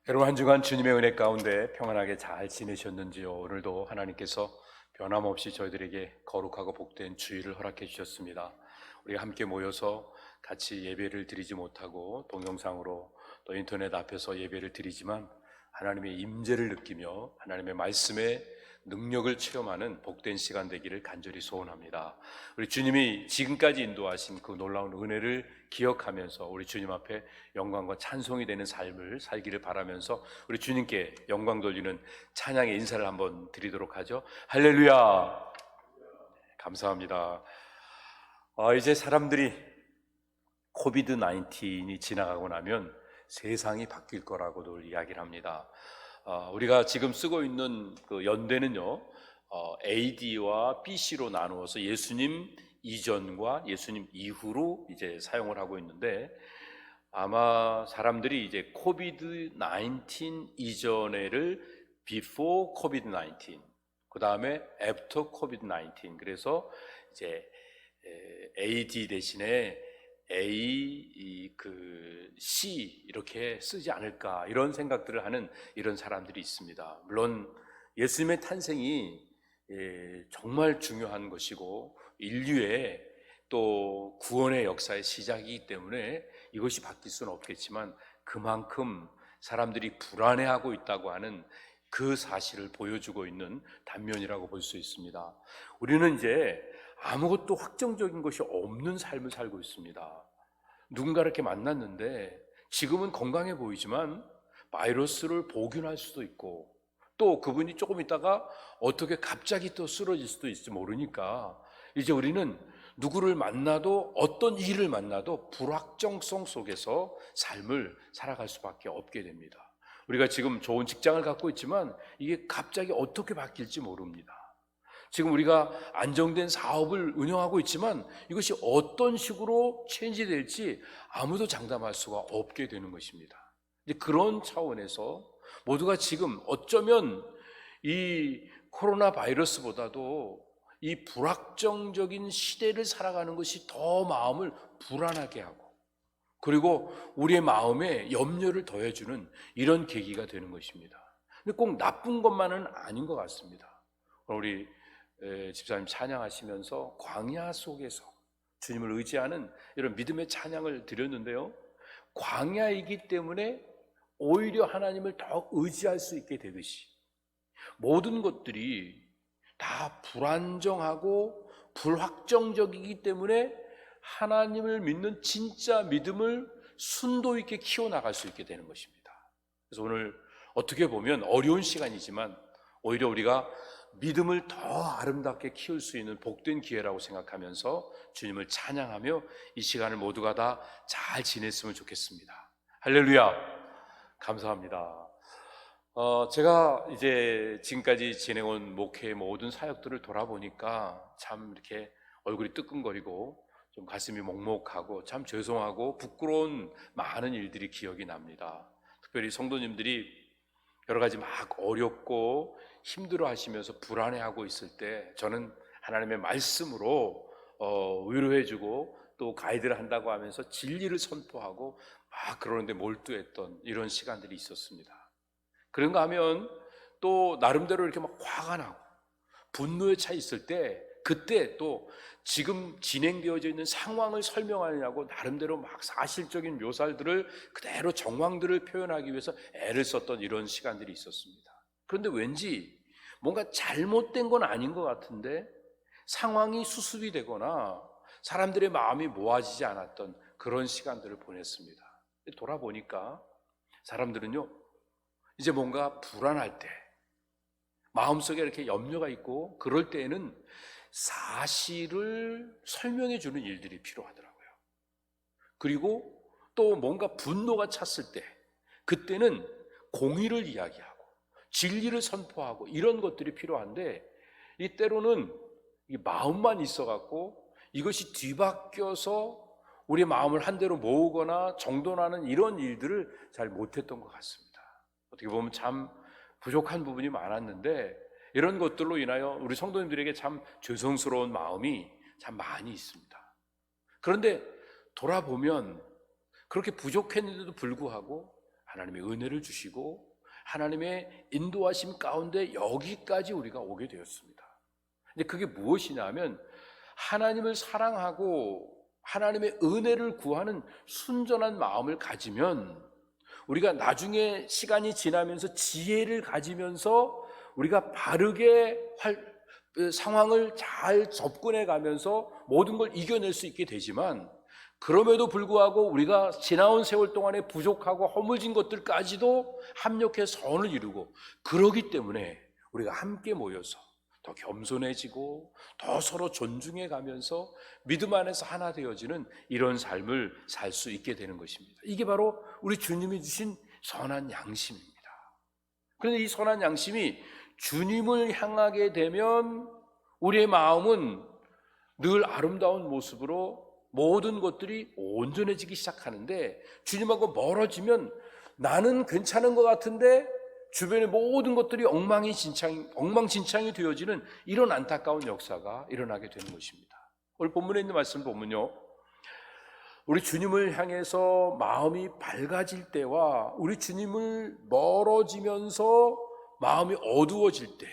여러분 한 주간 주님의 은혜 가운데 평안하게 잘 지내셨는지요? 오늘도 하나님께서 변함없이 저희들에게 거룩하고 복된 주일을 허락해 주셨습니다. 우리가 함께 모여서 같이 예배를 드리지 못하고 동영상으로 또 인터넷 앞에서 예배를 드리지만 하나님의 임재를 느끼며 하나님의 말씀의 능력을 체험하는 복된 시간 되기를 간절히 소원합니다. 우리 주님이 지금까지 인도하신 그 놀라운 은혜를 기억하면서 우리 주님 앞에 영광과 찬송이 되는 삶을 살기를 바라면서 우리 주님께 영광 돌리는 찬양의 인사를 한번 드리도록 하죠. 할렐루야! 감사합니다. 이제 사람들이 코비드 19이 지나가고 나면 세상이 바뀔 거라고도 이야기를 합니다. 우리가 지금 쓰고 있는 그 연대는요, AD와 BC로 나누어서 예수님 이전과 예수님 이후로 이제 사용을 하고 있는데, 아마 사람들이 이제 코비드 19 이전에를 before 코비드 19, 그 다음에 after 코비드 19, 그래서 이제 AD 대신에 C 이렇게 쓰지 않을까, 이런 생각들을 하는 이런 사람들이 있습니다. 물론 예수님의 탄생이 정말 중요한 것이고 인류의 또 구원의 역사의 시작이기 때문에 이것이 바뀔 수는 없겠지만, 그만큼 사람들이 불안해하고 있다고 하는 그 사실을 보여주고 있는 단면이라고 볼 수 있습니다. 우리는 이제 아무것도 확정적인 것이 없는 삶을 살고 있습니다. 누군가 이렇게 만났는데 지금은 건강해 보이지만 바이러스를 보균할 수도 있고, 또 그분이 조금 있다가 어떻게 갑자기 또 쓰러질 수도 있을지 모르니까 이제 우리는 누구를 만나도, 어떤 일을 만나도 불확정성 속에서 삶을 살아갈 수밖에 없게 됩니다. 우리가 지금 좋은 직장을 갖고 있지만 이게 갑자기 어떻게 바뀔지 모릅니다. 지금 우리가 안정된 사업을 운영하고 있지만 이것이 어떤 식으로 체인지될지 아무도 장담할 수가 없게 되는 것입니다. 그런 차원에서 모두가 지금 어쩌면 이 코로나 바이러스보다도 이 불확정적인 시대를 살아가는 것이 더 마음을 불안하게 하고, 그리고 우리의 마음에 염려를 더해주는 이런 계기가 되는 것입니다. 근데 꼭 나쁜 것만은 아닌 것 같습니다. 우리 집사님 찬양하시면서 광야 속에서 주님을 의지하는 이런 믿음의 찬양을 드렸는데요, 광야이기 때문에 오히려 하나님을 더 의지할 수 있게 되듯이 모든 것들이 다 불안정하고 불확정적이기 때문에 하나님을 믿는 진짜 믿음을 순도 있게 키워나갈 수 있게 되는 것입니다. 그래서 오늘 어떻게 보면 어려운 시간이지만 오히려 우리가 믿음을 더 아름답게 키울 수 있는 복된 기회라고 생각하면서 주님을 찬양하며 이 시간을 모두가 다 잘 지냈으면 좋겠습니다. 할렐루야! 감사합니다. 제가 이제 지금까지 지내온 목회의 모든 사역들을 돌아보니까 참 이렇게 얼굴이 뜨끔거리고 좀 가슴이 먹먹하고 참 죄송하고 부끄러운 많은 일들이 기억이 납니다. 특별히 성도님들이 여러 가지 막 어렵고 힘들어 하시면서 불안해하고 있을 때 저는 하나님의 말씀으로 위로해주고 또 가이드를 한다고 하면서 진리를 선포하고 막 그러는데 몰두했던 이런 시간들이 있었습니다. 그런가 하면 또 나름대로 이렇게 막 화가 나고 분노에 차 있을 때, 그때 또 지금 진행되어져 있는 상황을 설명하느냐고 나름대로 막 사실적인 묘사들을 그대로 정황들을 표현하기 위해서 애를 썼던 이런 시간들이 있었습니다. 그런데 왠지 뭔가 잘못된 건 아닌 것 같은데 상황이 수습이 되거나 사람들의 마음이 모아지지 않았던 그런 시간들을 보냈습니다. 돌아보니까 사람들은요, 이제 뭔가 불안할 때, 마음속에 이렇게 염려가 있고 그럴 때에는 사실을 설명해 주는 일들이 필요하더라고요. 그리고 또 뭔가 분노가 찼을 때, 그때는 공의를 이야기하고 진리를 선포하고 이런 것들이 필요한데, 이 때로는 이 마음만 있어갖고 이것이 뒤바뀌어서 우리의 마음을 한대로 모으거나 정돈하는 이런 일들을 잘 못했던 것 같습니다. 어떻게 보면 참 부족한 부분이 많았는데 이런 것들로 인하여 우리 성도님들에게 참 죄송스러운 마음이 참 많이 있습니다. 그런데 돌아보면 그렇게 부족했는데도 불구하고 하나님의 은혜를 주시고 하나님의 인도하심 가운데 여기까지 우리가 오게 되었습니다. 근데 그게 무엇이냐 하면 하나님을 사랑하고 하나님의 은혜를 구하는 순전한 마음을 가지면 우리가 나중에 시간이 지나면서 지혜를 가지면서 우리가 바르게 상황을 잘 접근해 가면서 모든 걸 이겨낼 수 있게 되지만, 그럼에도 불구하고 우리가 지나온 세월 동안에 부족하고 허물진 것들까지도 합력해 선을 이루고, 그러기 때문에 우리가 함께 모여서 더 겸손해지고 더 서로 존중해 가면서 믿음 안에서 하나 되어지는 이런 삶을 살 수 있게 되는 것입니다. 이게 바로 우리 주님이 주신 선한 양심입니다. 그런데 이 선한 양심이 주님을 향하게 되면 우리의 마음은 늘 아름다운 모습으로 모든 것들이 온전해지기 시작하는데, 주님하고 멀어지면 나는 괜찮은 것 같은데 주변의 모든 것들이 엉망진창이 되어지는 이런 안타까운 역사가 일어나게 되는 것입니다. 오늘 본문에 있는 말씀 보면요, 우리 주님을 향해서 마음이 밝아질 때와 우리 주님을 멀어지면서 마음이 어두워질 때,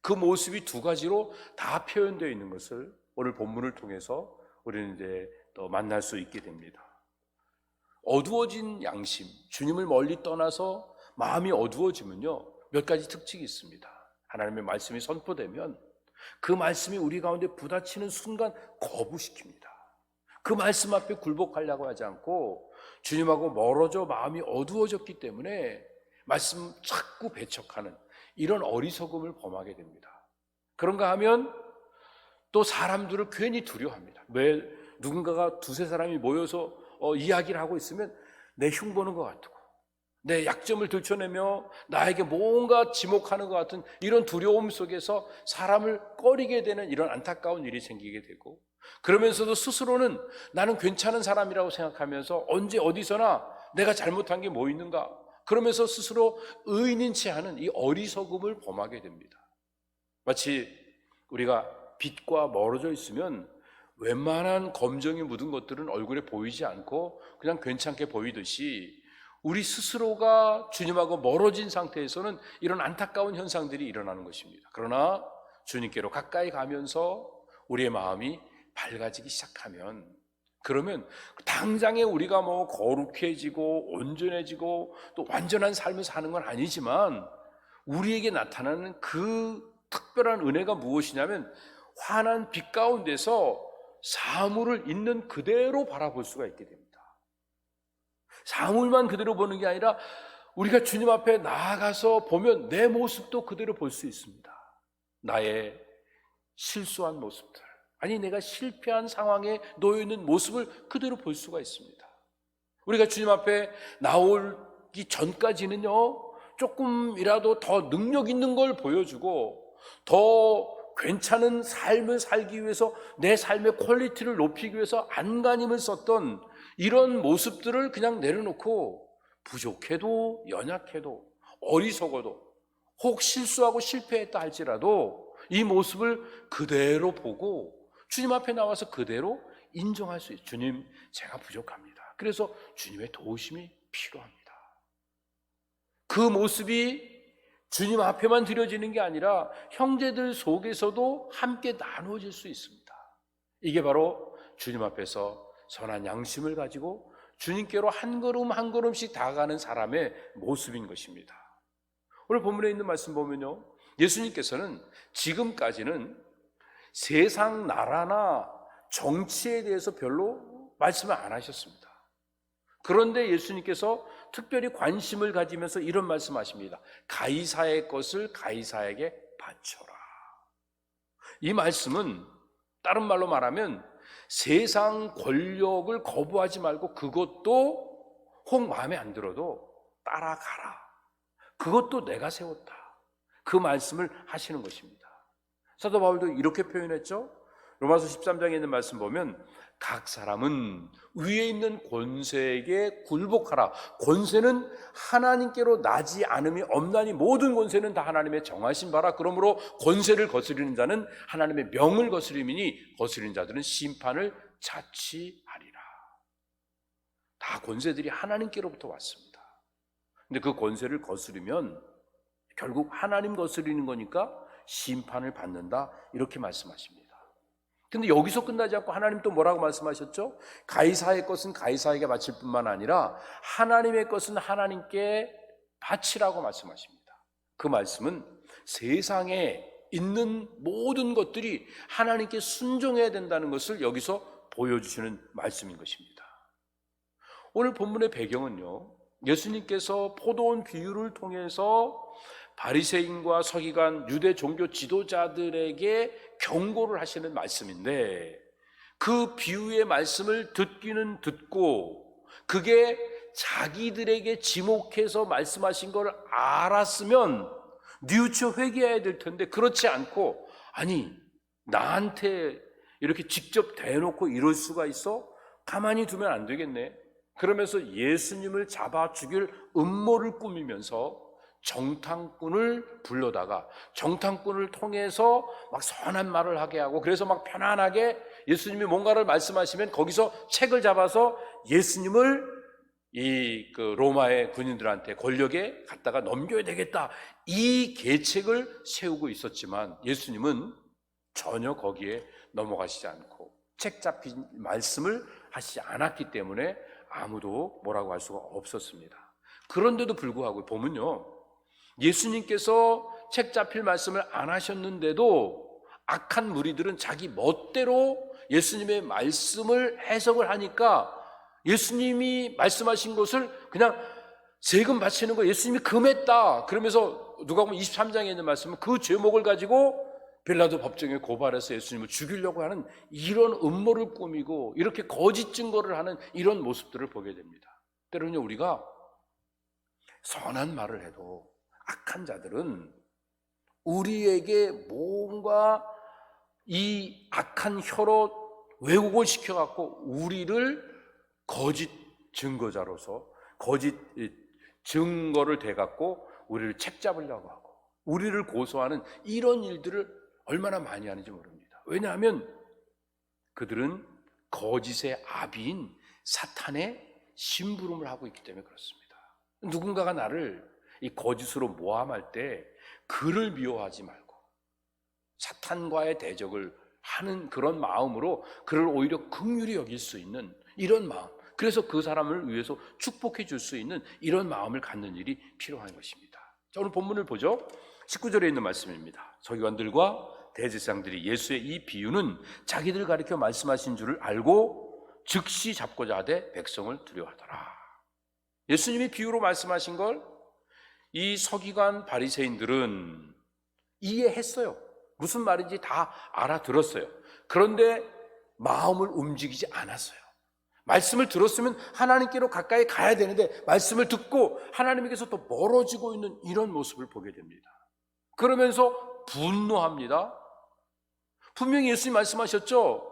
그 모습이 두 가지로 다 표현되어 있는 것을 오늘 본문을 통해서 우리는 이제 또 만날 수 있게 됩니다. 어두워진 양심, 주님을 멀리 떠나서 마음이 어두워지면요, 몇 가지 특징이 있습니다. 하나님의 말씀이 선포되면 그 말씀이 우리 가운데 부딪히는 순간 거부시킵니다. 그 말씀 앞에 굴복하려고 하지 않고 주님하고 멀어져 마음이 어두워졌기 때문에 말씀 자꾸 배척하는 이런 어리석음을 범하게 됩니다. 그런가 하면 또 사람들을 괜히 두려워합니다. 왜? 누군가가 두세 사람이 모여서 이야기를 하고 있으면 내 흉보는 것 같고 내 약점을 들춰내며 나에게 뭔가 지목하는 것 같은 이런 두려움 속에서 사람을 꺼리게 되는 이런 안타까운 일이 생기게 되고, 그러면서도 스스로는 나는 괜찮은 사람이라고 생각하면서 언제 어디서나 내가 잘못한 게 뭐 있는가, 그러면서 스스로 의인인 채 하는 이 어리석음을 범하게 됩니다. 마치 우리가 빛과 멀어져 있으면 웬만한 검정이 묻은 것들은 얼굴에 보이지 않고 그냥 괜찮게 보이듯이, 우리 스스로가 주님하고 멀어진 상태에서는 이런 안타까운 현상들이 일어나는 것입니다. 그러나 주님께로 가까이 가면서 우리의 마음이 밝아지기 시작하면, 그러면 당장에 우리가 뭐 거룩해지고 온전해지고 또 완전한 삶을 사는 건 아니지만, 우리에게 나타나는 그 특별한 은혜가 무엇이냐면 환한 빛 가운데서 사물을 있는 그대로 바라볼 수가 있게 됩니다. 사물만 그대로 보는 게 아니라 우리가 주님 앞에 나아가서 보면 내 모습도 그대로 볼 수 있습니다. 나의 실수한 모습들, 아니 내가 실패한 상황에 놓여 있는 모습을 그대로 볼 수가 있습니다. 우리가 주님 앞에 나오기 전까지는요, 조금이라도 더 능력 있는 걸 보여주고 더 괜찮은 삶을 살기 위해서 내 삶의 퀄리티를 높이기 위해서 안간힘을 썼던 이런 모습들을 그냥 내려놓고, 부족해도 연약해도 어리석어도 혹 실수하고 실패했다 할지라도 이 모습을 그대로 보고 주님 앞에 나와서 그대로 인정할 수 있어요. 주님, 제가 부족합니다. 그래서 주님의 도우심이 필요합니다. 그 모습이 주님 앞에만 드려지는 게 아니라 형제들 속에서도 함께 나누어질 수 있습니다. 이게 바로 주님 앞에서 선한 양심을 가지고 주님께로 한 걸음 한 걸음씩 다가가는 사람의 모습인 것입니다. 오늘 본문에 있는 말씀 보면요, 예수님께서는 지금까지는 세상 나라나 정치에 대해서 별로 말씀을 안 하셨습니다. 그런데 예수님께서 특별히 관심을 가지면서 이런 말씀하십니다. 가이사의 것을 가이사에게 바쳐라. 이 말씀은 다른 말로 말하면 세상 권력을 거부하지 말고 그것도 혹 마음에 안 들어도 따라가라. 그것도 내가 세웠다. 그 말씀을 하시는 것입니다. 사도 바울도 이렇게 표현했죠. 로마서 13장에 있는 말씀 보면 각 사람은 위에 있는 권세에게 굴복하라. 권세는 하나님께로 나지 않음이 없나니 모든 권세는 다 하나님의 정하신 바라. 그러므로 권세를 거스리는 자는 하나님의 명을 거스림이니 거스리는 자들은 심판을 자취하리라. 다 권세들이 하나님께로부터 왔습니다. 근데 그 권세를 거스르면 결국 하나님 거스르는 거니까 심판을 받는다, 이렇게 말씀하십니다. 근데 여기서 끝나지 않고 하나님 또 뭐라고 말씀하셨죠? 가이사의 것은 가이사에게 바칠 뿐만 아니라 하나님의 것은 하나님께 바치라고 말씀하십니다. 그 말씀은 세상에 있는 모든 것들이 하나님께 순종해야 된다는 것을 여기서 보여주시는 말씀인 것입니다. 오늘 본문의 배경은요, 예수님께서 포도원 비유를 통해서 바리새인과 서기관, 유대 종교 지도자들에게 경고를 하시는 말씀인데, 그 비유의 말씀을 듣기는 듣고 그게 자기들에게 지목해서 말씀하신 걸 알았으면 뉘우쳐 회개해야 될 텐데, 그렇지 않고 아니 나한테 이렇게 직접 대놓고 이럴 수가 있어? 가만히 두면 안 되겠네. 그러면서 예수님을 잡아 죽일 음모를 꾸미면서 정탐꾼을 불러다가 정탐꾼을 통해서 막 선한 말을 하게 하고, 그래서 막 편안하게 예수님이 뭔가를 말씀하시면 거기서 책을 잡아서 예수님을 그 로마의 군인들한테 권력에 갖다가 넘겨야 되겠다, 이 계책을 세우고 있었지만 예수님은 전혀 거기에 넘어가시지 않고 책 잡힌 말씀을 하시지 않았기 때문에 아무도 뭐라고 할 수가 없었습니다. 그런데도 불구하고 보면요, 예수님께서 책 잡힐 말씀을 안 하셨는데도 악한 무리들은 자기 멋대로 예수님의 말씀을 해석을 하니까 예수님이 말씀하신 것을 그냥 세금 바치는 거 예수님이 금했다, 그러면서 누가복음 23장에 있는 말씀은 그 죄목을 가지고 빌라도 법정에 고발해서 예수님을 죽이려고 하는 이런 음모를 꾸미고 이렇게 거짓 증거를 하는 이런 모습들을 보게 됩니다. 때로는 우리가 선한 말을 해도 악한 자들은 우리에게 뭔가 이 악한 혀로 왜곡을 시켜갖고 우리를 거짓 증거자로서 거짓 증거를 대갖고 우리를 책잡으려고 하고 우리를 고소하는 이런 일들을 얼마나 많이 하는지 모릅니다. 왜냐하면 그들은 거짓의 아비인 사탄의 심부름을 하고 있기 때문에 그렇습니다. 누군가가 나를 이 거짓으로 모함할 때 그를 미워하지 말고 사탄과의 대적을 하는 그런 마음으로 그를 오히려 긍휼히 여길 수 있는 이런 마음, 그래서 그 사람을 위해서 축복해 줄 수 있는 이런 마음을 갖는 일이 필요한 것입니다. 자, 오늘 본문을 보죠. 19절에 있는 말씀입니다. 서기관들과 대제사장들이 예수의 이 비유는 자기들 가리켜 말씀하신 줄을 알고 즉시 잡고자 하되 백성을 두려워하더라. 예수님이 비유로 말씀하신 걸 이 서기관 바리새인들은 이해했어요. 무슨 말인지 다 알아들었어요. 그런데 마음을 움직이지 않았어요. 말씀을 들었으면 하나님께로 가까이 가야 되는데 말씀을 듣고 하나님께서 또 멀어지고 있는 이런 모습을 보게 됩니다. 그러면서 분노합니다. 분명히 예수님 말씀하셨죠.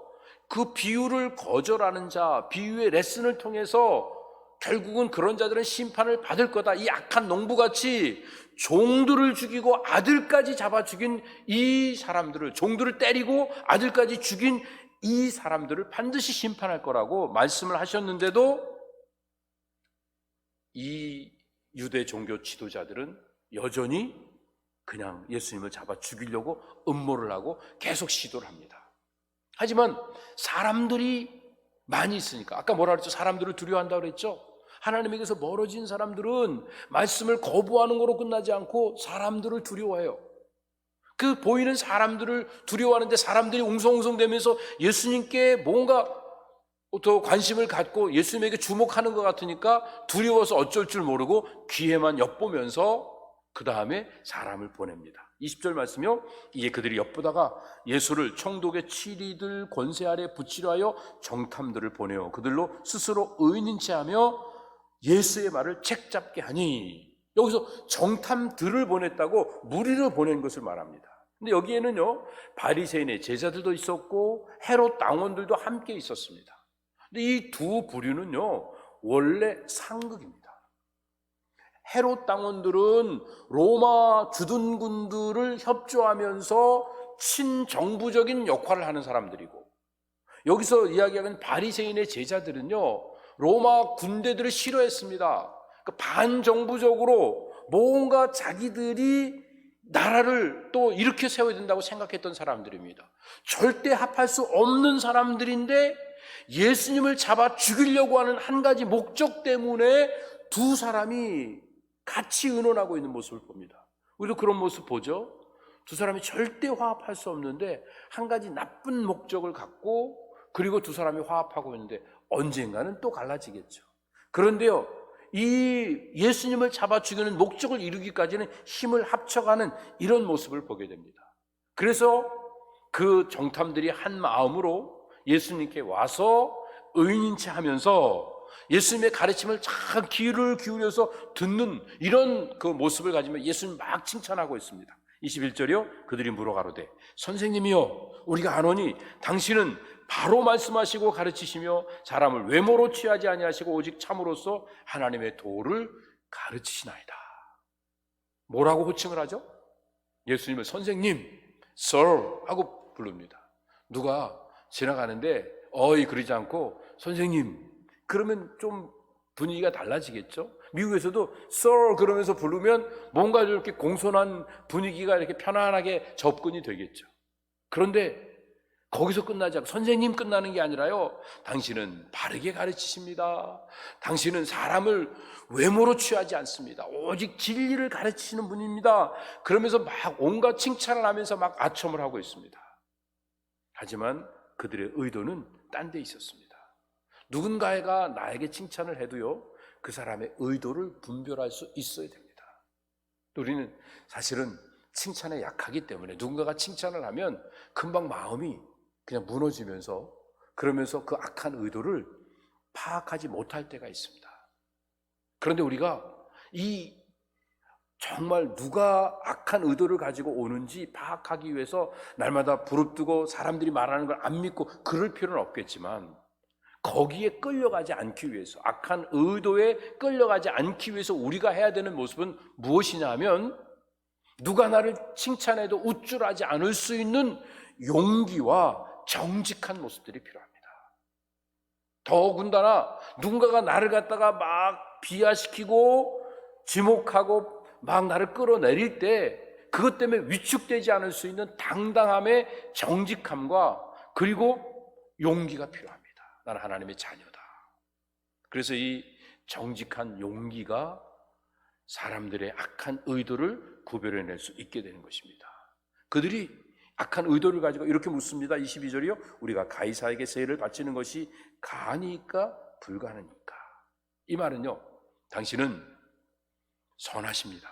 그 비유를 거절하는 자, 비유의 레슨을 통해서 결국은 그런 자들은 심판을 받을 거다. 이 악한 농부같이 종들을 죽이고 아들까지 잡아 죽인 이 사람들을, 종들을 때리고 아들까지 죽인 이 사람들을 반드시 심판할 거라고 말씀을 하셨는데도 이 유대 종교 지도자들은 여전히 그냥 예수님을 잡아 죽이려고 음모를 하고 계속 시도를 합니다. 하지만 사람들이 많이 있으니까, 아까 뭐라 그랬죠? 사람들을 두려워한다고 그랬죠? 하나님에게서 멀어진 사람들은 말씀을 거부하는 거로 끝나지 않고 사람들을 두려워해요. 그 보이는 사람들을 두려워하는데 사람들이 웅성웅성대면서 예수님께 뭔가 더 관심을 갖고 예수님에게 주목하는 것 같으니까 두려워서 어쩔 줄 모르고 귀에만 엿보면서 그 다음에 사람을 보냅니다. 20절 말씀이요. 이에 그들이 엿보다가 예수를 총독의 치리들 권세 아래 붙이려 하여 정탐들을 보내어 그들로 스스로 의인인 체하며 예수의 말을 책잡게 하니, 여기서 정탐들을 보냈다고 무리를 보낸 것을 말합니다. 근데 여기에는요, 바리새인의 제자들도 있었고 헤롯 당원들도 함께 있었습니다. 근데 이 두 부류는요, 원래 상극입니다. 헤롯 당원들은 로마 주둔군들을 협조하면서 친정부적인 역할을 하는 사람들이고, 여기서 이야기하는 바리새인의 제자들은요, 로마 군대들을 싫어했습니다. 반정부적으로 뭔가 자기들이 나라를 또 이렇게 세워야 된다고 생각했던 사람들입니다. 절대 합할 수 없는 사람들인데 예수님을 잡아 죽이려고 하는 한 가지 목적 때문에 두 사람이 같이 의논하고 있는 모습을 봅니다. 우리도 그런 모습 보죠. 두 사람이 절대 화합할 수 없는데 한 가지 나쁜 목적을 갖고, 그리고 두 사람이 화합하고 있는데 언젠가는 또 갈라지겠죠. 그런데요, 이 예수님을 잡아 죽이는 목적을 이루기까지는 힘을 합쳐가는 이런 모습을 보게 됩니다. 그래서 그 정탐들이 한 마음으로 예수님께 와서 의인인 체 하면서 예수님의 가르침을 참 귀를 기울여서 듣는 이런 그 모습을 가지며 예수님 막 칭찬하고 있습니다. 21절이요, 그들이 물어가로되 선생님이여, 우리가 아노니 당신은 바로 말씀하시고 가르치시며 사람을 외모로 취하지 아니하시고 오직 참으로서 하나님의 도를 가르치시나이다. 뭐라고 호칭을 하죠? 예수님을 선생님, Sir 하고 부릅니다. 누가 지나가는데 어이 그러지 않고 선생님 그러면 좀 분위기가 달라지겠죠? 미국에서도 Sir 그러면서 부르면 뭔가 이렇게 공손한 분위기가 이렇게 편안하게 접근이 되겠죠. 그런데 거기서 끝나지 않고 선생님 끝나는 게 아니라요, 당신은 바르게 가르치십니다. 당신은 사람을 외모로 취하지 않습니다. 오직 진리를 가르치시는 분입니다. 그러면서 막 온갖 칭찬을 하면서 막 아첨을 하고 있습니다. 하지만 그들의 의도는 딴 데 있었습니다. 누군가가 나에게 칭찬을 해도요, 그 사람의 의도를 분별할 수 있어야 됩니다. 우리는 사실은 칭찬에 약하기 때문에 누군가가 칭찬을 하면 금방 마음이 그냥 무너지면서, 그러면서 그 악한 의도를 파악하지 못할 때가 있습니다. 그런데 우리가 이 정말 누가 악한 의도를 가지고 오는지 파악하기 위해서 날마다 부릅뜨고 사람들이 말하는 걸 안 믿고 그럴 필요는 없겠지만, 거기에 끌려가지 않기 위해서, 악한 의도에 끌려가지 않기 위해서 우리가 해야 되는 모습은 무엇이냐 하면, 누가 나를 칭찬해도 우쭐하지 않을 수 있는 용기와 정직한 모습들이 필요합니다. 더군다나 누군가가 나를 갖다가 막 비하시키고 지목하고 막 나를 끌어내릴 때 그것 때문에 위축되지 않을 수 있는 당당함의 정직함과 그리고 용기가 필요합니다. 나는 하나님의 자녀다. 그래서 이 정직한 용기가 사람들의 악한 의도를 구별해낼 수 있게 되는 것입니다. 그들이 악한 의도를 가지고 이렇게 묻습니다. 22절이요, 우리가 가이사에게 세를 바치는 것이 가하니까 불가하니까. 이 말은요, 당신은 선하십니다.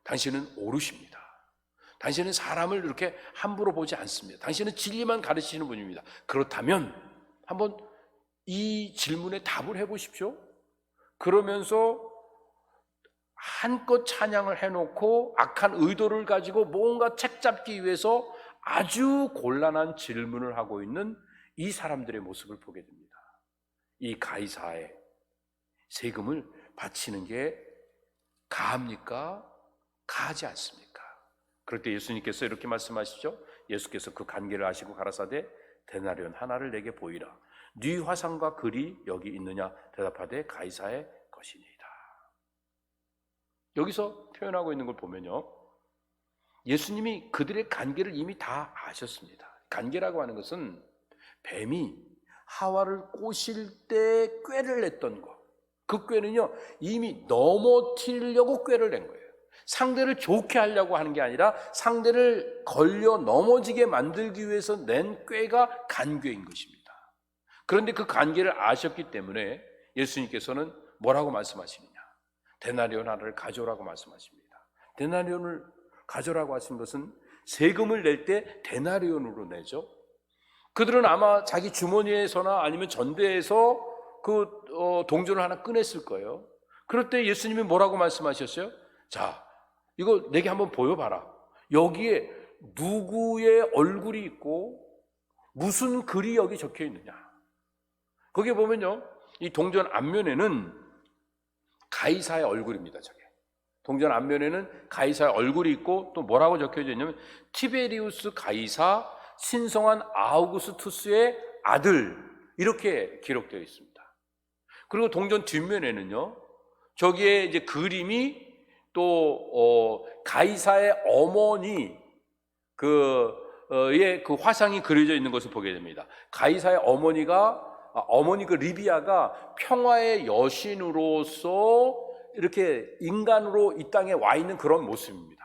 당신은 옳으십니다. 당신은 사람을 이렇게 함부로 보지 않습니다. 당신은 진리만 가르치시는 분입니다. 그렇다면 한번 이 질문에 답을 해보십시오. 그러면서 한껏 찬양을 해놓고 악한 의도를 가지고 뭔가 책 잡기 위해서 아주 곤란한 질문을 하고 있는 이 사람들의 모습을 보게 됩니다. 이 가이사에 세금을 바치는 게 가합니까? 가하지 않습니까? 그럴 때 예수님께서 이렇게 말씀하시죠. 예수께서 그 관계를 아시고 가라사대 데나리온 하나를 내게 보이라. 네 화상과 글이 여기 있느냐? 대답하되 가이사의 것이니이다. 여기서 표현하고 있는 걸 보면요, 예수님이 그들의 관계를 이미 다 아셨습니다. 관계라고 하는 것은 뱀이 하와를 꼬실 때 꾀를 냈던 거, 그 꾀는요 이미 넘어뜨리려고 꾀를 낸 거예요. 상대를 좋게 하려고 하는 게 아니라 상대를 걸려 넘어지게 만들기 위해서 낸 꾀가 간꾀인 것입니다. 그런데 그 관계를 아셨기 때문에 예수님께서는 뭐라고 말씀하시느냐? 데나리온 하나를 가져오라고 말씀하십니다. 데나리온을 가져오라고 하신 것은 세금을 낼 때 데나리온으로 내죠. 그들은 아마 자기 주머니에서나 아니면 전대에서 그 동전을 하나 꺼냈을 거예요. 그럴 때 예수님이 뭐라고 말씀하셨어요? 자, 이거 내게 한번 보여봐라. 여기에 누구의 얼굴이 있고 무슨 글이 여기 적혀 있느냐. 거기에 보면요, 이 동전 앞면에는 가이사의 얼굴입니다. 저게 동전 앞면에는 가이사의 얼굴이 있고 또 뭐라고 적혀져 있냐면 티베리우스 가이사 신성한 아우구스투스의 아들, 이렇게 기록되어 있습니다. 그리고 동전 뒷면에는요, 저기에 이제 그림이 또 가이사의 어머니 의 그 화상이 그려져 있는 것을 보게 됩니다. 가이사의 어머니 그 리비아가 평화의 여신으로서 이렇게 인간으로 이 땅에 와 있는 그런 모습입니다.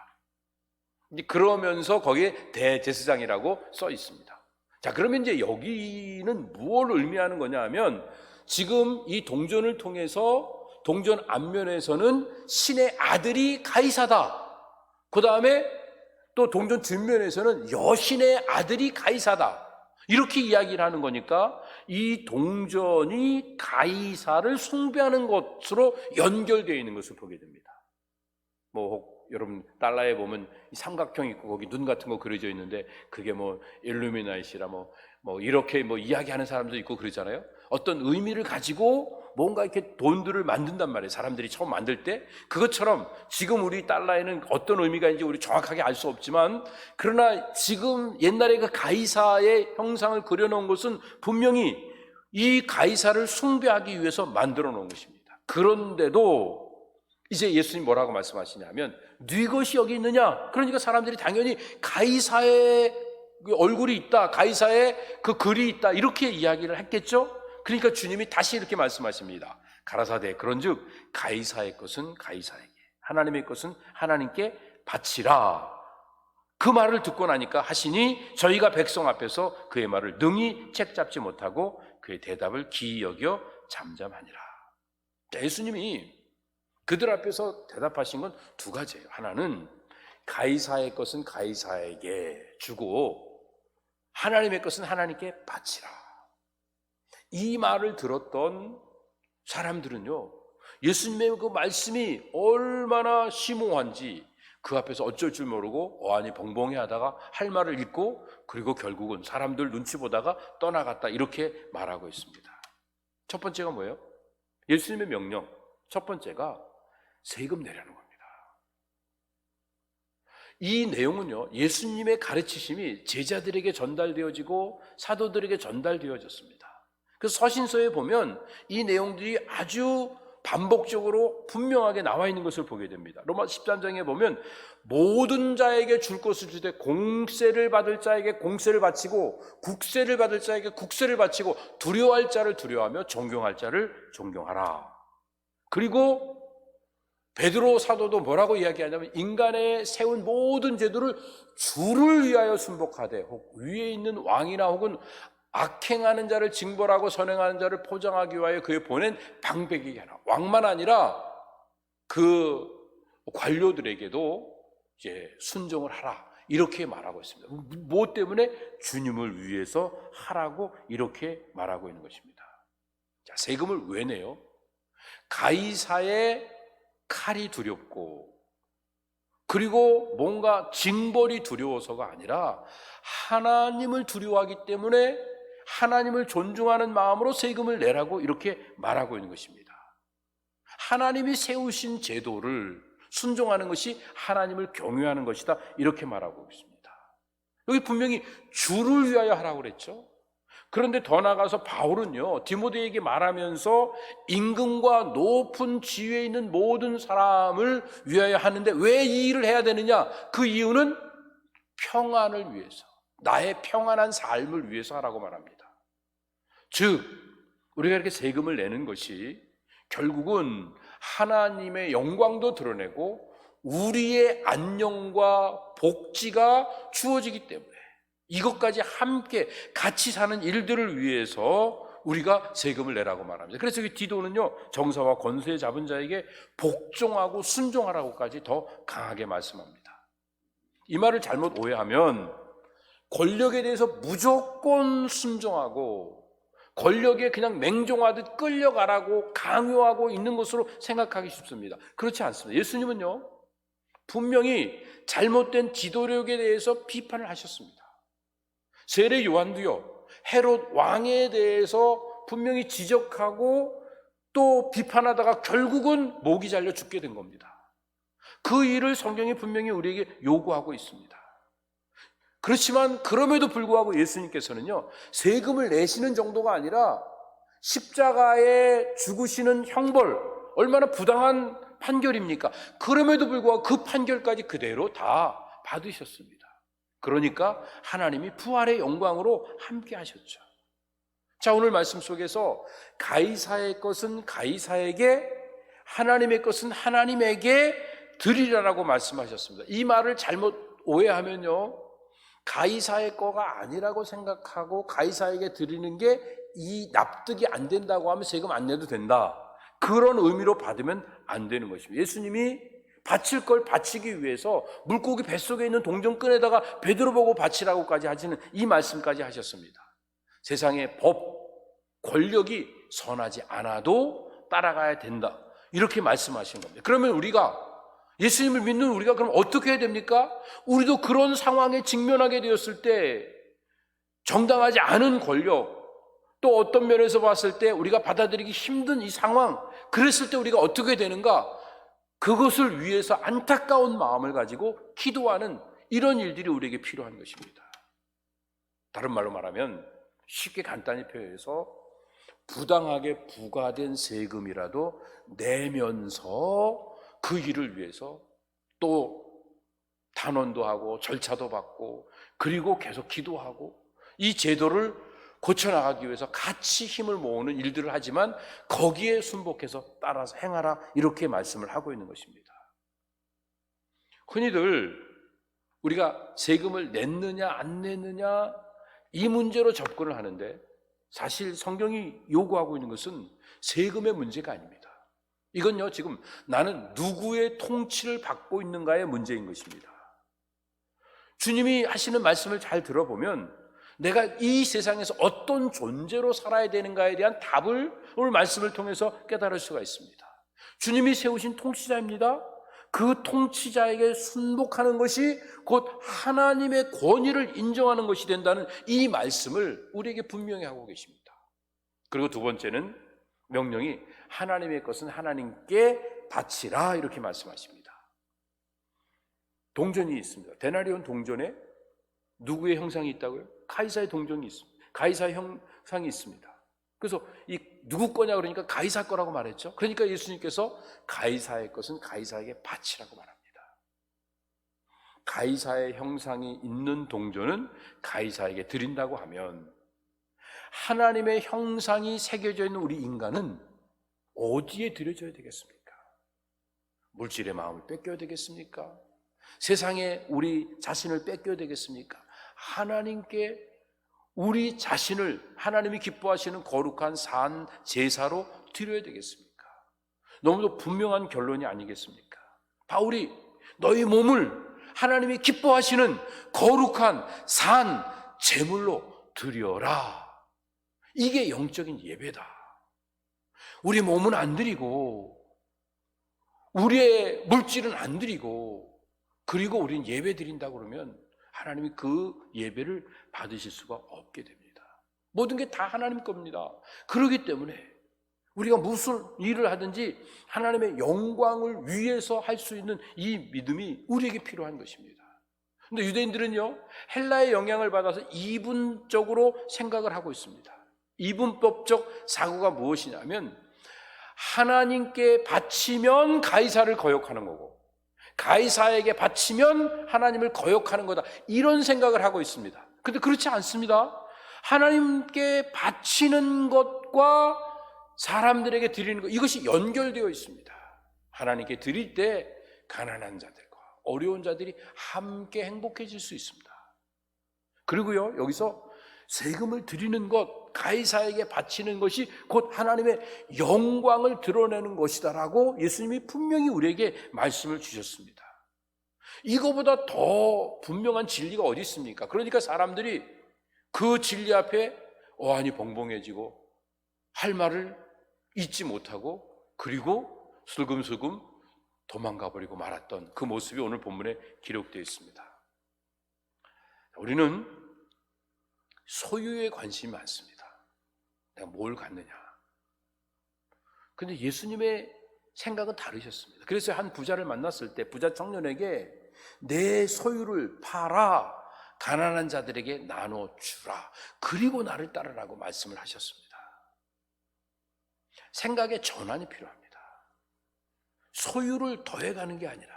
그러면서 거기에 대제사장이라고 써 있습니다. 자, 그러면 이제 여기는 무엇을 의미하는 거냐 하면, 지금 이 동전을 통해서 동전 앞면에서는 신의 아들이 가이사다. 그 다음에 또 동전 뒷면에서는 여신의 아들이 가이사다. 이렇게 이야기를 하는 거니까 이 동전이 가이사를 숭배하는 것으로 연결되어 있는 것을 보게 됩니다. 여러분 달러에 보면 삼각형 있고 거기 눈 같은 거 그려져 있는데 그게 일루미나이시라 이렇게 이야기하는 사람도 있고 그러잖아요. 어떤 의미를 가지고 뭔가 이렇게 돈들을 만든단 말이에요. 사람들이 처음 만들 때. 그것처럼 지금 우리 달러에는 어떤 의미가 있는지 우리 정확하게 알 수 없지만, 그러나 지금 옛날에 그 가이사의 형상을 그려놓은 것은 분명히 이 가이사를 숭배하기 위해서 만들어 놓은 것입니다. 그런데도 이제 예수님 뭐라고 말씀하시냐면, 네 것이 여기 있느냐? 그러니까 사람들이 당연히 가이사의 얼굴이 있다, 가이사의 그 글이 있다, 이렇게 이야기를 했겠죠? 그러니까 주님이 다시 이렇게 말씀하십니다. 가라사대 그런즉 가이사의 것은 가이사에게, 하나님의 것은 하나님께 바치라. 그 말을 듣고 나니까 하시니 저희가 백성 앞에서 그의 말을 능히 책잡지 못하고 그의 대답을 기이 여겨 잠잠하니라. 예수님이 그들 앞에서 대답하신 건 두 가지예요. 하나는 가이사의 것은 가이사에게 주고 하나님의 것은 하나님께 바치라. 이 말을 들었던 사람들은요, 예수님의 그 말씀이 얼마나 심오한지 그 앞에서 어쩔 줄 모르고 어안이 벙벙해 하다가 할 말을 잊고, 그리고 결국은 사람들 눈치 보다가 떠나갔다, 이렇게 말하고 있습니다. 첫 번째가 뭐예요? 예수님의 명령 첫 번째가 세금 내라는 겁니다. 이 내용은요, 예수님의 가르치심이 제자들에게 전달되어지고 사도들에게 전달되어졌습니다. 그래서 서신서에 보면 이 내용들이 아주 반복적으로 분명하게 나와 있는 것을 보게 됩니다. 로마 13장에 보면 모든 자에게 줄 것을 주되 공세를 받을 자에게 공세를 바치고 국세를 받을 자에게 국세를 바치고 두려워할 자를 두려워하며 존경할 자를 존경하라. 그리고 베드로 사도도 뭐라고 이야기하냐면, 인간의 세운 모든 제도를 주를 위하여 순복하되 혹 위에 있는 왕이나 혹은 악행하는 자를 징벌하고 선행하는 자를 포장하기 위하여 그의 보낸 방백이게 하라. 왕만 아니라 그 관료들에게도 이제 순종을 하라, 이렇게 말하고 있습니다. 무엇 때문에? 주님을 위해서 하라고 이렇게 말하고 있는 것입니다. 자, 세금을 왜 내요? 가이사의 칼이 두렵고, 그리고 뭔가 징벌이 두려워서가 아니라 하나님을 두려워하기 때문에 하나님을 존중하는 마음으로 세금을 내라고 이렇게 말하고 있는 것입니다. 하나님이 세우신 제도를 순종하는 것이 하나님을 경외하는 것이다, 이렇게 말하고 있습니다. 여기 분명히 주를 위하여 하라고 그랬죠. 그런데 더 나아가서 바울은요, 디모데에게 말하면서 임금과 높은 지위에 있는 모든 사람을 위하여 하는데 왜 이 일을 해야 되느냐? 그 이유는 평안을 위해서, 나의 평안한 삶을 위해서 하라고 말합니다. 즉 우리가 이렇게 세금을 내는 것이 결국은 하나님의 영광도 드러내고 우리의 안녕과 복지가 주어지기 때문에 이것까지 함께 같이 사는 일들을 위해서 우리가 세금을 내라고 말합니다. 그래서 이 디도는요, 정사와 권세 잡은 자에게 복종하고 순종하라고까지 더 강하게 말씀합니다. 이 말을 잘못 오해하면 권력에 대해서 무조건 순종하고 권력에 그냥 맹종하듯 끌려가라고 강요하고 있는 것으로 생각하기 쉽습니다. 그렇지 않습니다. 예수님은요, 분명히 잘못된 지도력에 대해서 비판을 하셨습니다. 세례 요한도요, 헤롯 왕에 대해서 분명히 지적하고 또 비판하다가 결국은 목이 잘려 죽게 된 겁니다. 그 일을 성경이 분명히 우리에게 요구하고 있습니다. 그렇지만 그럼에도 불구하고 예수님께서는요, 세금을 내시는 정도가 아니라 십자가에 죽으시는 형벌, 얼마나 부당한 판결입니까? 그럼에도 불구하고 그 판결까지 그대로 다 받으셨습니다. 그러니까 하나님이 부활의 영광으로 함께 하셨죠. 자, 오늘 말씀 속에서 가이사의 것은 가이사에게, 하나님의 것은 하나님에게 드리라라고 말씀하셨습니다. 이 말을 잘못 오해하면요, 가이사의 거가 아니라고 생각하고 가이사에게 드리는 게 이 납득이 안 된다고 하면 세금 안 내도 된다, 그런 의미로 받으면 안 되는 것입니다. 예수님이 바칠 걸 바치기 위해서 물고기 뱃속에 있는 동전끈에다가 베드로 보고 바치라고까지 하시는 이 말씀까지 하셨습니다. 세상의 법, 권력이 선하지 않아도 따라가야 된다, 이렇게 말씀하신 겁니다. 그러면 우리가, 예수님을 믿는 우리가 그럼 어떻게 해야 됩니까? 우리도 그런 상황에 직면하게 되었을 때 정당하지 않은 권력, 또 어떤 면에서 봤을 때 우리가 받아들이기 힘든 이 상황, 그랬을 때 우리가 어떻게 되는가? 그것을 위해서 안타까운 마음을 가지고 기도하는 이런 일들이 우리에게 필요한 것입니다. 다른 말로 말하면, 쉽게 간단히 표현해서 부당하게 부과된 세금이라도 내면서 그 일을 위해서 또 단원도 하고 절차도 받고 그리고 계속 기도하고 이 제도를 고쳐나가기 위해서 같이 힘을 모으는 일들을 하지만 거기에 순복해서 따라서 행하라, 이렇게 말씀을 하고 있는 것입니다. 흔히들 우리가 세금을 냈느냐 안 냈느냐 이 문제로 접근을 하는데, 사실 성경이 요구하고 있는 것은 세금의 문제가 아닙니다. 이건요, 지금 나는 누구의 통치를 받고 있는가의 문제인 것입니다. 주님이 하시는 말씀을 잘 들어보면 내가 이 세상에서 어떤 존재로 살아야 되는가에 대한 답을 오늘 말씀을 통해서 깨달을 수가 있습니다. 주님이 세우신 통치자입니다. 그 통치자에게 순복하는 것이 곧 하나님의 권위를 인정하는 것이 된다는 이 말씀을 우리에게 분명히 하고 계십니다. 그리고 두 번째는 명령이 하나님의 것은 하나님께 바치라, 이렇게 말씀하십니다. 동전이 있습니다. 데나리온 동전에 누구의 형상이 있다고요? 가이사의 동전이 있습니다. 가이사의 형상이 있습니다. 그래서 이 누구 거냐 그러니까 가이사 거라고 말했죠. 그러니까 예수님께서 가이사의 것은 가이사에게 바치라고 말합니다. 가이사의 형상이 있는 동전은 가이사에게 드린다고 하면, 하나님의 형상이 새겨져 있는 우리 인간은 어디에 드려져야 되겠습니까? 물질의 마음을 뺏겨야 되겠습니까? 세상에 우리 자신을 뺏겨야 되겠습니까? 하나님께 우리 자신을 하나님이 기뻐하시는 거룩한 산 제사로 드려야 되겠습니까? 너무도 분명한 결론이 아니겠습니까? 바울이 너희 몸을 하나님이 기뻐하시는 거룩한 산 제물로 드려라, 이게 영적인 예배다. 우리 몸은 안 드리고 우리의 물질은 안 드리고 그리고 우리는 예배 드린다고 그러면 하나님이 그 예배를 받으실 수가 없게 됩니다. 모든 게 다 하나님 겁니다. 그렇기 때문에 우리가 무슨 일을 하든지 하나님의 영광을 위해서 할 수 있는 이 믿음이 우리에게 필요한 것입니다. 그런데 유대인들은요, 헬라의 영향을 받아서 이분적으로 생각을 하고 있습니다. 이분법적 사고가 무엇이냐면, 하나님께 바치면 가이사를 거역하는 거고 가이사에게 바치면 하나님을 거역하는 거다, 이런 생각을 하고 있습니다. 그런데 그렇지 않습니다. 하나님께 바치는 것과 사람들에게 드리는 것, 이것이 연결되어 있습니다. 하나님께 드릴 때 가난한 자들과 어려운 자들이 함께 행복해질 수 있습니다. 그리고요, 여기서 세금을 드리는 것, 가이사에게 바치는 것이 곧 하나님의 영광을 드러내는 것이다라고 예수님이 분명히 우리에게 말씀을 주셨습니다. 이거보다 더 분명한 진리가 어디 있습니까? 그러니까 사람들이 그 진리 앞에 어안이 벙벙해지고 할 말을 잊지 못하고 그리고 슬금슬금 도망가 버리고 말았던 그 모습이 오늘 본문에 기록되어 있습니다. 우리는 소유에 관심이 많습니다. 내가 뭘 갖느냐. 그런데 예수님의 생각은 다르셨습니다. 그래서 한 부자를 만났을 때 부자 청년에게 내 소유를 팔아 가난한 자들에게 나눠주라, 그리고 나를 따르라고 말씀을 하셨습니다. 생각의 전환이 필요합니다. 소유를 더해가는 게 아니라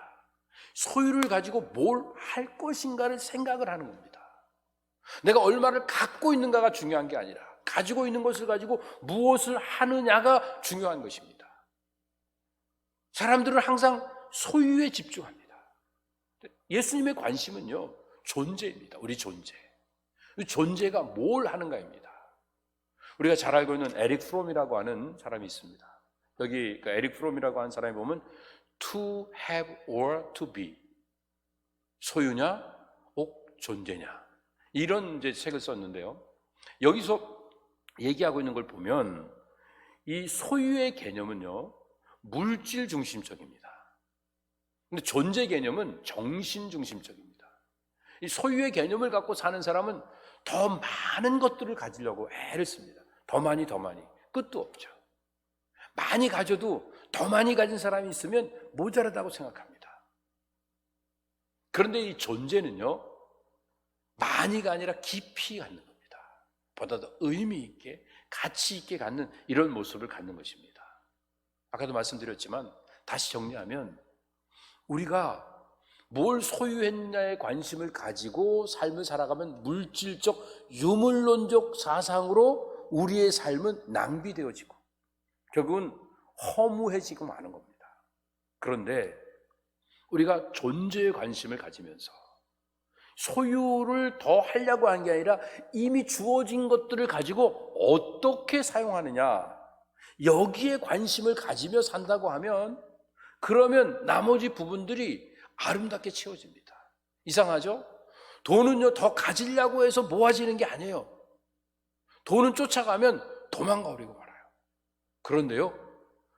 소유를 가지고 뭘 할 것인가를 생각을 하는 겁니다. 내가 얼마를 갖고 있는가가 중요한 게 아니라 가지고 있는 것을 가지고 무엇을 하느냐가 중요한 것입니다. 사람들은 항상 소유에 집중합니다. 예수님의 관심은요, 존재입니다. 우리 존재. 존재가 뭘 하는가입니다. 우리가 잘 알고 있는 에릭 프롬이라고 하는 사람이 있습니다. 여기 에릭 프롬이라고 하는 사람이 보면 to have or to be, 소유냐 혹 존재냐, 이런 이제 책을 썼는데요. 여기서 얘기하고 있는 걸 보면 이 소유의 개념은요, 물질 중심적입니다. 근데 존재 개념은 정신 중심적입니다. 이 소유의 개념을 갖고 사는 사람은 더 많은 것들을 가지려고 애를 씁니다. 더 많이 끝도 없죠. 많이 가져도 더 많이 가진 사람이 있으면 모자라다고 생각합니다. 그런데 이 존재는요, 많이가 아니라 깊이 갖는 겁니다. 보다 더 의미 있게, 가치 있게 갖는 이런 모습을 갖는 것입니다. 아까도 말씀드렸지만 다시 정리하면 우리가 뭘 소유했냐에 관심을 가지고 삶을 살아가면 물질적, 유물론적 사상으로 우리의 삶은 낭비되어지고 결국은 허무해지고 마는 겁니다. 그런데 우리가 존재에 관심을 가지면서 소유를 더 하려고 한 게 아니라 이미 주어진 것들을 가지고 어떻게 사용하느냐, 여기에 관심을 가지며 산다고 하면 그러면 나머지 부분들이 아름답게 채워집니다. 이상하죠? 돈은요, 더 가지려고 해서 모아지는 게 아니에요. 돈은 쫓아가면 도망가 버리고 말아요.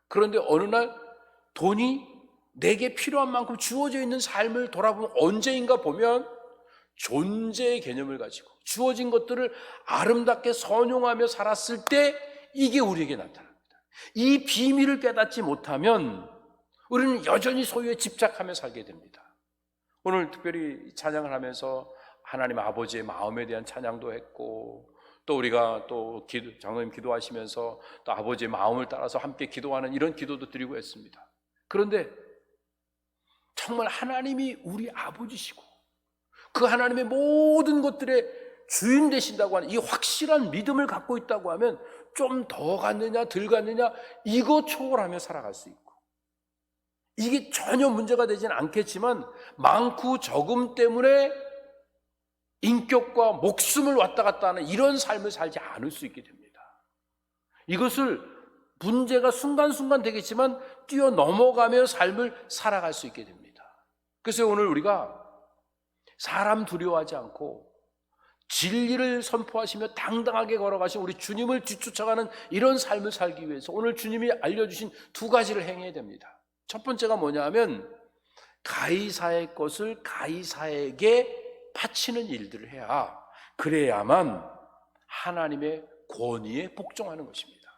그런데 어느 날 돈이 내게 필요한 만큼 주어져 있는 삶을 돌아보면 언제인가 보면 존재의 개념을 가지고 주어진 것들을 아름답게 선용하며 살았을 때 이게 우리에게 나타납니다. 이 비밀을 깨닫지 못하면 우리는 여전히 소유에 집착하며 살게 됩니다. 오늘 특별히 찬양을 하면서 하나님 아버지의 마음에 대한 찬양도 했고, 또 우리가 또 장로님 기도하시면서 또 아버지의 마음을 따라서 함께 기도하는 이런 기도도 드리고 했습니다. 그런데 정말 하나님이 우리 아버지시고 그 하나님의 모든 것들의 주인 되신다고 하는 이 확실한 믿음을 갖고 있다고 하면 좀 더 갖느냐 덜 갖느냐 이거 초월하며 살아갈 수 있고, 이게 전혀 문제가 되지는 않겠지만 많고 적음 때문에 인격과 목숨을 왔다 갔다 하는 이런 삶을 살지 않을 수 있게 됩니다. 이것을 문제가 순간순간 되겠지만 뛰어넘어가며 삶을 살아갈 수 있게 됩니다. 그래서 오늘 우리가 사람 두려워하지 않고 진리를 선포하시며 당당하게 걸어가신 우리 주님을 뒤쫓아가는 이런 삶을 살기 위해서 오늘 주님이 알려주신 두 가지를 행해야 됩니다. 첫 번째가 뭐냐 하면 가이사의 것을 가이사에게 바치는 일들을 해야, 그래야만 하나님의 권위에 복종하는 것입니다.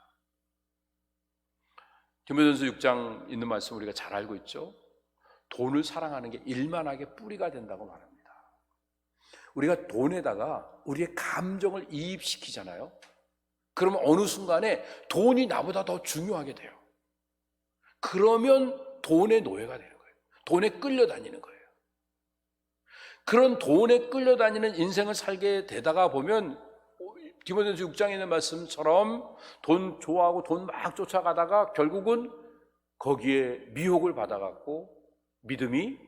디모데전서 6장 있는 말씀 우리가 잘 알고 있죠. 돈을 사랑하는 게 일만하게 뿌리가 된다고 말합니다. 우리가 돈에다가 우리의 감정을 이입시키잖아요. 그러면 어느 순간에 돈이 나보다 더 중요하게 돼요. 그러면 돈의 노예가 되는 거예요. 돈에 끌려다니는 거예요. 그런 돈에 끌려다니는 인생을 살게 되다가 보면 디모데전서 6장에 있는 말씀처럼 돈 좋아하고 돈 막 쫓아가다가 결국은 거기에 미혹을 받아갖고 믿음이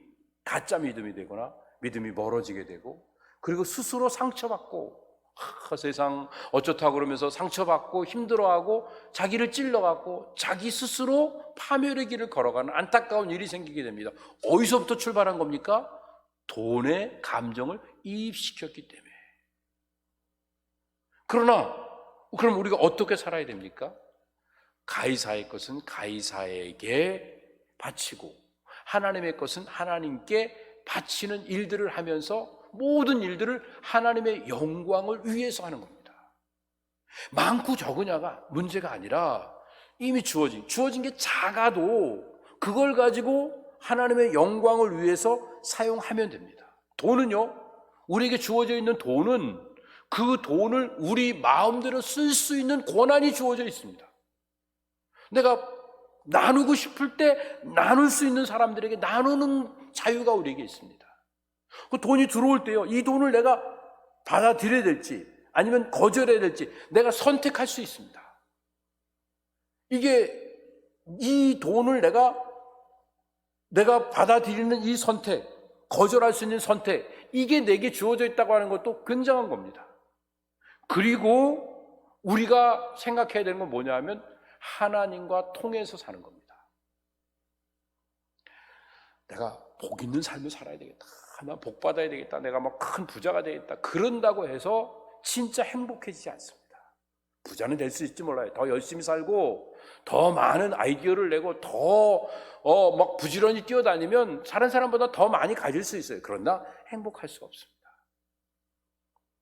가짜 믿음이 되거나 믿음이 멀어지게 되고, 그리고 스스로 상처받고 세상 어쩌다 그러면서 상처받고 힘들어하고 자기를 찔러갖고 자기 스스로 파멸의 길을 걸어가는 안타까운 일이 생기게 됩니다. 어디서부터 출발한 겁니까? 돈의 감정을 이입시켰기 때문에. 그러나 그럼 우리가 어떻게 살아야 됩니까? 가이사의 것은 가이사에게 바치고 하나님의 것은 하나님께 바치는 일들을 하면서 모든 일들을 하나님의 영광을 위해서 하는 겁니다. 많고 적으냐가 문제가 아니라 이미 주어진 게 작아도 그걸 가지고 하나님의 영광을 위해서 사용하면 됩니다. 돈은요, 우리에게 주어져 있는 돈은 그 돈을 우리 마음대로 쓸 수 있는 권한이 주어져 있습니다. 내가 나누고 싶을 때 나눌 수 있는 사람들에게 나누는 자유가 우리에게 있습니다. 그 돈이 들어올 때요, 이 돈을 내가 받아들여야 될지 아니면 거절해야 될지 내가 선택할 수 있습니다. 이게 이 돈을 내가 받아들이는 이 선택, 거절할 수 있는 선택, 이게 내게 주어져 있다고 하는 것도 굉장한 겁니다. 그리고 우리가 생각해야 되는 건 뭐냐 하면 하나님과 통해서 사는 겁니다. 내가 복 있는 삶을 살아야 되겠다, 나 복 받아야 되겠다, 내가 막 큰 부자가 되겠다, 그런다고 해서 진짜 행복해지지 않습니다. 부자는 될 수 있을지 몰라요. 더 열심히 살고 더 많은 아이디어를 내고 더 막 부지런히 뛰어다니면 다른 사람보다 더 많이 가질 수 있어요. 그러나 행복할 수가 없습니다.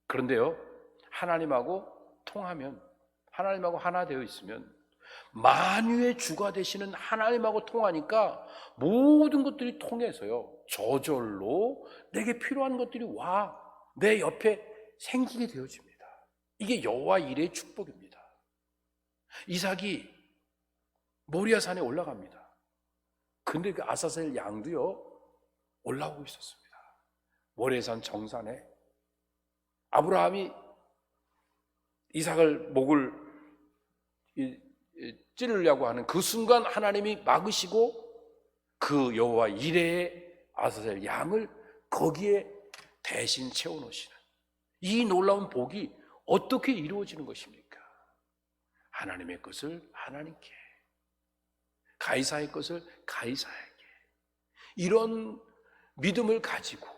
그런데요, 하나님하고 통하면, 하나님하고 하나 되어 있으면, 만유의 주가 되시는 하나님하고 통하니까 모든 것들이 통해서요, 저절로 내게 필요한 것들이 와 내 옆에 생기게 되어집니다. 이게 여호와 일의 축복입니다. 이삭이 모리아산에 올라갑니다. 근데 그 아사셀 양도요, 올라오고 있었습니다. 모리아산 정산에 아브라함이 이삭을 목을 찌르려고 하는 그 순간 하나님이 막으시고 그 여호와 이레의 아사셀 양을 거기에 대신 채워놓으시는 이 놀라운 복이 어떻게 이루어지는 것입니까? 하나님의 것을 하나님께, 가이사의 것을 가이사에게, 이런 믿음을 가지고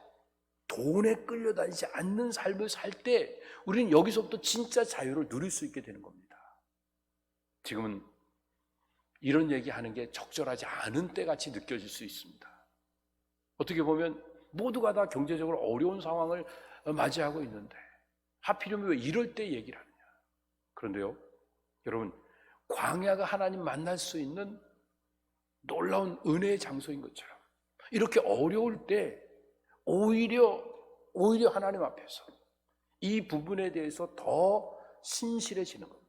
돈에 끌려다니지 않는 삶을 살 때 우리는 여기서부터 진짜 자유를 누릴 수 있게 되는 겁니다. 지금은 이런 얘기하는 게 적절하지 않은 때같이 느껴질 수 있습니다. 어떻게 보면 모두가 다 경제적으로 어려운 상황을 맞이하고 있는데 하필이면 왜 이럴 때 얘기를 하느냐. 그런데요, 여러분, 광야가 하나님 만날 수 있는 놀라운 은혜의 장소인 것처럼 이렇게 어려울 때 오히려 하나님 앞에서 이 부분에 대해서 더 신실해지는 겁니다.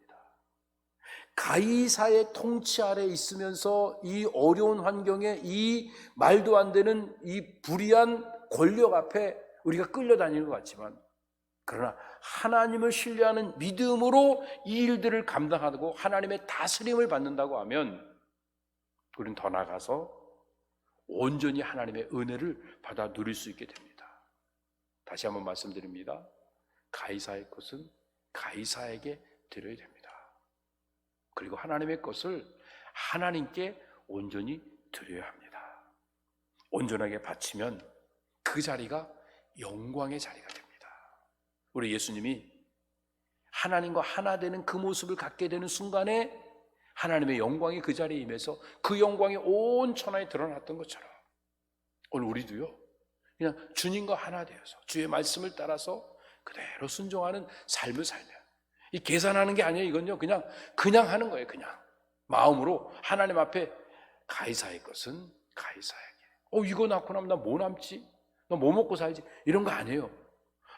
가이사의 통치 아래 있으면서 이 어려운 환경에 이 말도 안 되는 이 불의한 권력 앞에 우리가 끌려다니는 것 같지만, 그러나 하나님을 신뢰하는 믿음으로 이 일들을 감당하고 하나님의 다스림을 받는다고 하면 우리는 더 나아가서 온전히 하나님의 은혜를 받아 누릴 수 있게 됩니다. 다시 한번 말씀드립니다. 가이사의 것은 가이사에게 드려야 됩니다. 그리고 하나님의 것을 하나님께 온전히 드려야 합니다. 온전하게 바치면 그 자리가 영광의 자리가 됩니다. 우리 예수님이 하나님과 하나 되는 그 모습을 갖게 되는 순간에 하나님의 영광이 그 자리에 임해서 그 영광이 온 천하에 드러났던 것처럼 오늘 우리도요, 그냥 주님과 하나 되어서 주의 말씀을 따라서 그대로 순종하는 삶을 살면, 이 계산하는 게 아니에요. 이건요, 그냥 하는 거예요. 그냥 마음으로 하나님 앞에 가이사의 것은 가이사에게. 이거 낳고 나면 나 뭐 남지? 나 뭐 먹고 살지? 이런 거 아니에요.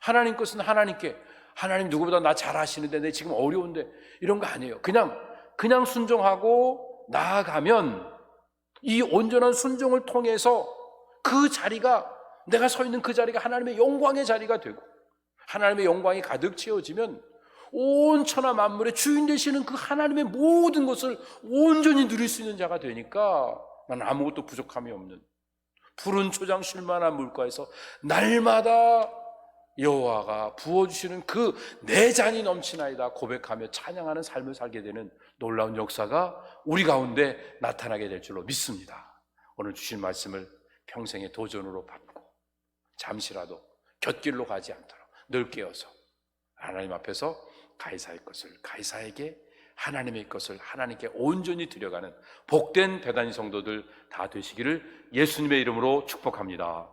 하나님 것은 하나님께. 하나님 누구보다 나 잘 아시는데 내 지금 어려운데, 이런 거 아니에요. 그냥 순종하고 나아가면 이 온전한 순종을 통해서 그 자리가, 내가 서 있는 그 자리가 하나님의 영광의 자리가 되고, 하나님의 영광이 가득 채워지면 온 천하 만물의 주인 되시는 그 하나님의 모든 것을 온전히 누릴 수 있는 자가 되니까 나는 아무것도 부족함이 없는 푸른 초장 쉴만한 물가에서 날마다 여호와가 부어주시는 그 내 잔이 넘치나이다 고백하며 찬양하는 삶을 살게 되는 놀라운 역사가 우리 가운데 나타나게 될 줄로 믿습니다. 오늘 주신 말씀을 평생의 도전으로 받고 잠시라도 곁길로 가지 않도록 늘 깨어서 하나님 앞에서 가이사의 것을 가이사에게, 하나님의 것을 하나님께 온전히 드려가는 복된 배단위 성도들 다 되시기를 예수님의 이름으로 축복합니다.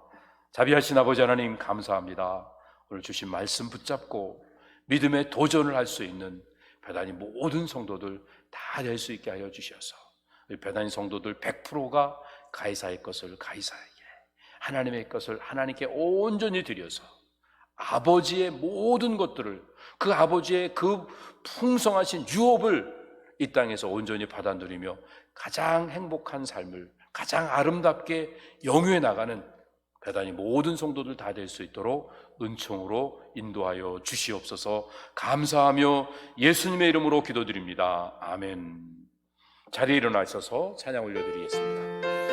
자비하신 아버지 하나님, 감사합니다. 오늘 주신 말씀 붙잡고 믿음의 도전을 할 수 있는 배단위 모든 성도들 다 될 수 있게 하여 주셔서 배단위 성도들 100%가 가이사의 것을 가이사에게, 하나님의 것을 하나님께 온전히 드려서 아버지의 모든 것들을, 그 아버지의 그 풍성하신 유업을 이 땅에서 온전히 받아 누리며 가장 행복한 삶을 가장 아름답게 영위해 나가는 배단이 모든 성도들 다 될 수 있도록 은총으로 인도하여 주시옵소서. 감사하며 예수님의 이름으로 기도드립니다. 아멘. 자리에 일어나셔서 찬양 올려드리겠습니다.